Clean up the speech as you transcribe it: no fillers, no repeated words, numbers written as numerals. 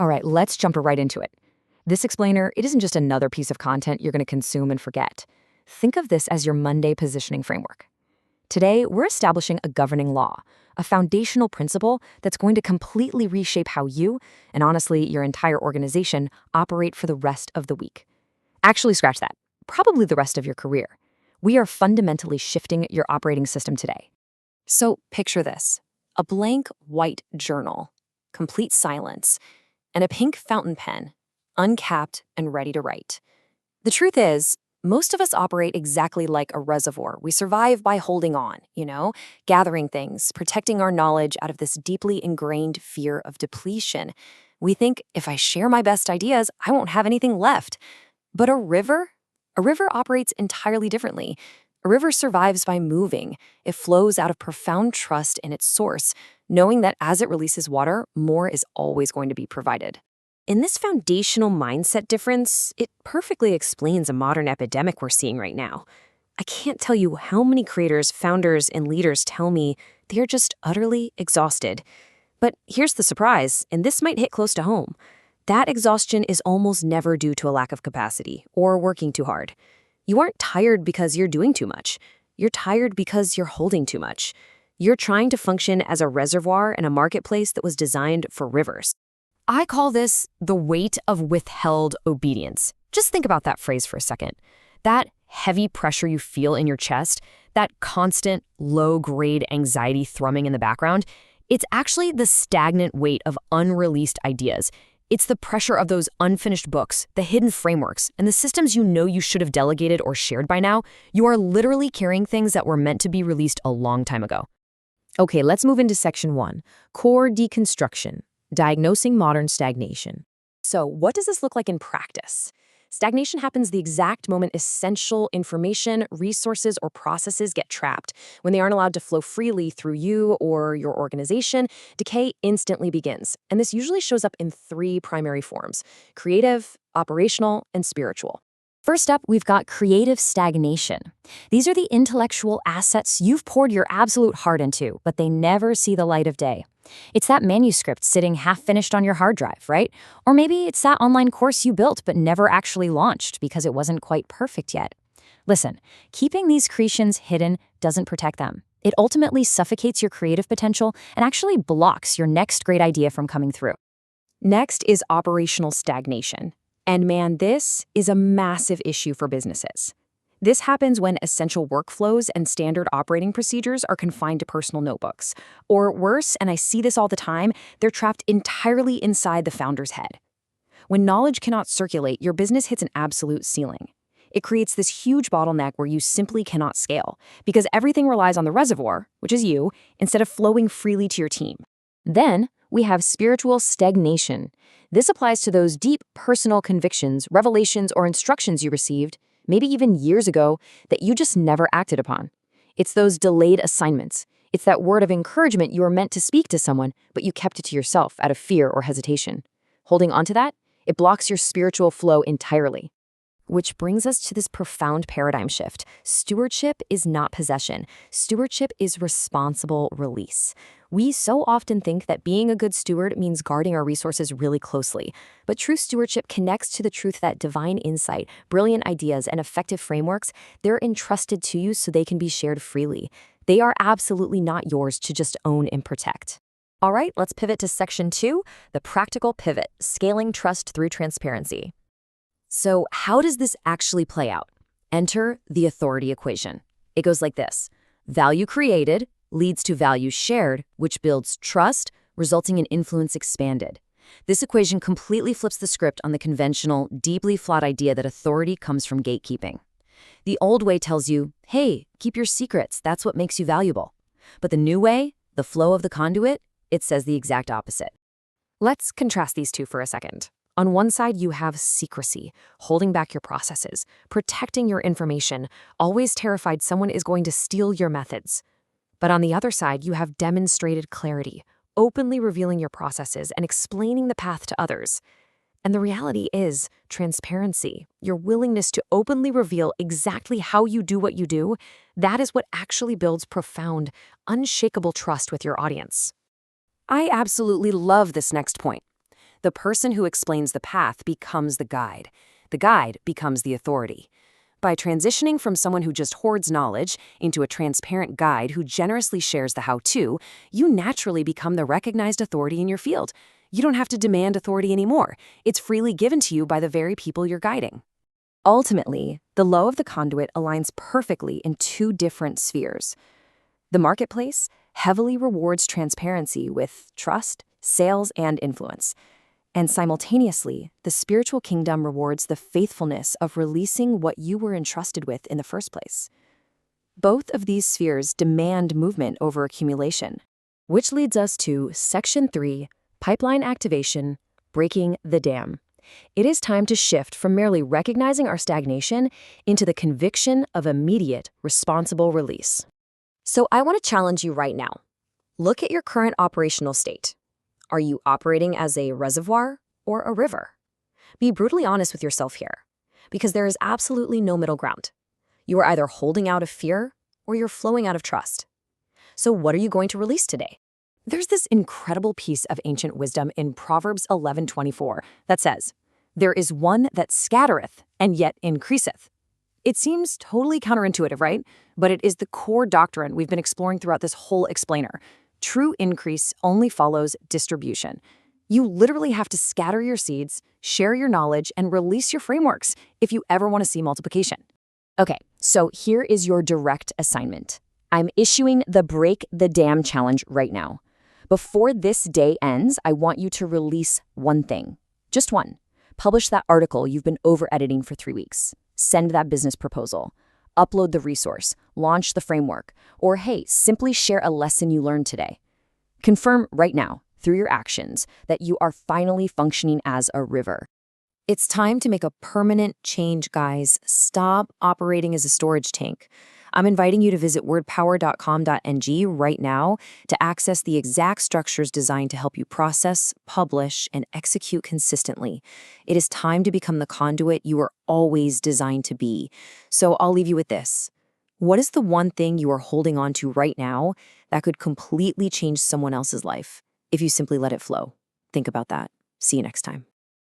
All right, let's jump right into it. This explainer, it isn't just another piece of content you're going to consume and forget. Think of this as your Monday positioning framework. Today, we're establishing a governing law, a foundational principle that's going to completely reshape how you, and honestly, your entire organization, operate for the rest of the week. Actually, scratch that. Probably the rest of your career. We are fundamentally shifting your operating system today. So picture this: a blank white journal, complete silence, and a pink fountain pen, uncapped and ready to write. The truth is, most of us operate exactly like a reservoir. We survive by holding on, gathering things, protecting our knowledge out of this deeply ingrained fear of depletion. We think, if I share my best ideas, I won't have anything left. But a river operates entirely differently. A river survives by moving. It flows out of profound trust in its source, knowing that as it releases water, more is always going to be provided. In this foundational mindset difference, it perfectly explains a modern epidemic we're seeing right now. I can't tell you how many creators, founders, and leaders tell me they're just utterly exhausted. But here's the surprise, and this might hit close to home. That exhaustion is almost never due to a lack of capacity or working too hard. You aren't tired because you're doing too much. You're tired because you're holding too much. You're trying to function as a reservoir in a marketplace that was designed for rivers. I call this the weight of withheld obedience. Just think about that phrase for a second. That heavy pressure you feel in your chest, that constant low-grade anxiety thrumming in the background, it's actually the stagnant weight of unreleased ideas. It's the pressure of those unfinished books, the hidden frameworks, and the systems you know you should have delegated or shared by now. You are literally carrying things that were meant to be released a long time ago. Okay, let's move into section 1, core deconstruction. Diagnosing modern stagnation. So, what does this look like in practice? Stagnation happens the exact moment essential information, resources, or processes get trapped. When they aren't allowed to flow freely through you or your organization, decay instantly begins. And this usually shows up in 3 primary forms: creative, operational, and spiritual. First up, we've got creative stagnation. These are the intellectual assets you've poured your absolute heart into, but they never see the light of day. It's that manuscript sitting half-finished on your hard drive, right? Or maybe it's that online course you built but never actually launched because it wasn't quite perfect yet. Listen, keeping these creations hidden doesn't protect them. It ultimately suffocates your creative potential and actually blocks your next great idea from coming through. Next is operational stagnation. And man, this is a massive issue for businesses. This happens when essential workflows and standard operating procedures are confined to personal notebooks. Or worse, and I see this all the time, they're trapped entirely inside the founder's head. When knowledge cannot circulate, your business hits an absolute ceiling. It creates this huge bottleneck where you simply cannot scale, because everything relies on the reservoir, which is you, instead of flowing freely to your team. Then, we have spiritual stagnation. This applies to those deep personal convictions, revelations, or instructions you received, maybe even years ago, that you just never acted upon. It's those delayed assignments. It's that word of encouragement you were meant to speak to someone, but you kept it to yourself out of fear or hesitation. Holding on to that, it blocks your spiritual flow entirely. Which brings us to this profound paradigm shift. Stewardship is not possession. Stewardship is responsible release. We so often think that being a good steward means guarding our resources really closely. But true stewardship connects to the truth that divine insight, brilliant ideas, and effective frameworks, they're entrusted to you so they can be shared freely. They are absolutely not yours to just own and protect. All right, let's pivot to section 2, the practical pivot, scaling trust through transparency. So how does this actually play out? Enter the authority equation. It goes like this. Value created leads to value shared, which builds trust, resulting in influence expanded. This equation completely flips the script on the conventional, deeply flawed idea that authority comes from gatekeeping. The old way tells you, hey, keep your secrets, that's what makes you valuable. But the new way, the flow of the conduit, it says the exact opposite. Let's contrast these two for a second. On one side, you have secrecy, holding back your processes, protecting your information, always terrified someone is going to steal your methods. But on the other side, you have demonstrated clarity, openly revealing your processes and explaining the path to others. And the reality is transparency, your willingness to openly reveal exactly how you do what you do, that is what actually builds profound, unshakable trust with your audience. I absolutely love this next point. The person who explains the path becomes the guide. The guide becomes the authority. By transitioning from someone who just hoards knowledge into a transparent guide who generously shares the how-to, you naturally become the recognized authority in your field. You don't have to demand authority anymore. It's freely given to you by the very people you're guiding. Ultimately, the law of the conduit aligns perfectly in two different spheres. The marketplace heavily rewards transparency with trust, sales, and influence. And simultaneously, the spiritual kingdom rewards the faithfulness of releasing what you were entrusted with in the first place. Both of these spheres demand movement over accumulation, which leads us to Section 3, Pipeline Activation, Breaking the Dam. It is time to shift from merely recognizing our stagnation into the conviction of immediate, responsible release. So I want to challenge you right now. Look at your current operational state. Are you operating as a reservoir or a river? Be brutally honest with yourself here, because there is absolutely no middle ground. You are either holding out of fear or you're flowing out of trust. So what are you going to release today? There's this incredible piece of ancient wisdom in Proverbs 11:24 that says, "There is one that scattereth and yet increaseth." It seems totally counterintuitive, right? But it is the core doctrine we've been exploring throughout this whole explainer. True increase only follows distribution. You literally have to scatter your seeds, share your knowledge, and release your frameworks if you ever want to see multiplication. Okay, so here is your direct assignment. I'm issuing the Break the Dam Challenge right now. Before this day ends, I want you to release one thing. Just one. Publish that article you've been over-editing for 3 weeks. Send that business proposal. Upload the resource. Launch the framework. Or hey, simply share a lesson you learned today. Confirm right now, through your actions, that you are finally functioning as a river. It's time to make a permanent change, guys. Stop operating as a storage tank. I'm inviting you to visit wordpower.com.ng right now to access the exact structures designed to help you process, publish, and execute consistently. It is time to become the conduit you were always designed to be. So I'll leave you with this. What is the one thing you are holding on to right now that could completely change someone else's life if you simply let it flow? Think about that. See you next time.